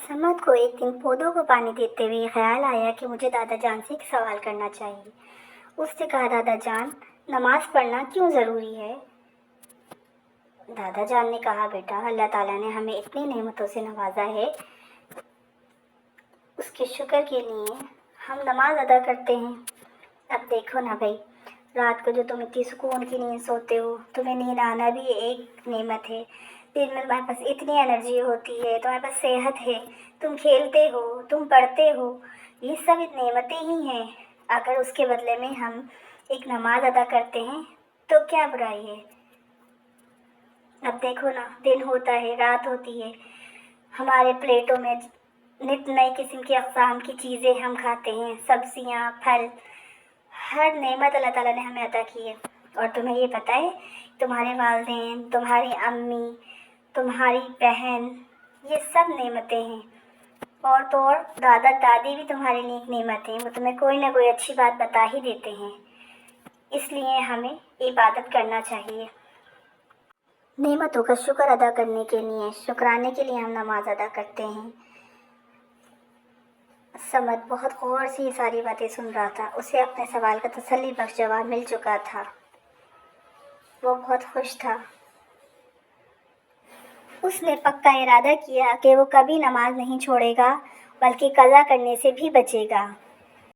समद को एक दिन पौधों को पानी देते हुए ख्याल आया कि मुझे दादा जान से एक सवाल करना चाहिए। उसने कहा, दादा जान, नमाज पढ़ना क्यों ज़रूरी है? दादा जान ने कहा, बेटा, अल्लाह ताला ने हमें इतनी नेमतों से नवाजा है, उसके शुक्र के लिए हम नमाज अदा करते हैं। अब देखो ना भाई, रात को जो तुम इतनी सुकून की नींद सोते हो, तुम्हें नींद आना भी एक नेमत है। दिन में तुम्हारे पास इतनी एनर्जी होती है, तुम्हारे पास सेहत है, तुम खेलते हो, तुम पढ़ते हो, ये सब नेमतें ही हैं। अगर उसके बदले में हम एक नमाज अदा करते हैं तो क्या बुराई है? अब देखो ना, दिन होता है, रात होती है, हमारे प्लेटों में नित नई किस्म की अक़साम की चीज़ें हम खाते हैं, सब्जियां, फल, हर नेमत अल्लाह ताला ने हमें अता की है। और तुम्हें ये पता है, तुम्हारे वालिदैन, तुम्हारी अम्मी, तुम्हारी बहन, ये सब नेमतें हैं। और तो और दादा दादी भी तुम्हारे लिए एक नेमत हैं। वो तुम्हें कोई ना कोई अच्छी बात बता ही देते हैं। इसलिए हमें इबादत करना चाहिए। नेमतों का शुक्र अदा करने के लिए, शुक्राने के लिए हम नमाज अदा करते हैं। समद बहुत गौर से ये सारी बातें सुन रहा था। उसे अपने सवाल का तसल्ली बख्श जवाब मिल चुका था। वो बहुत खुश था। उसने पक्का इरादा किया कि वो कभी नमाज नहीं छोड़ेगा, बल्कि कज़ा करने से भी बचेगा।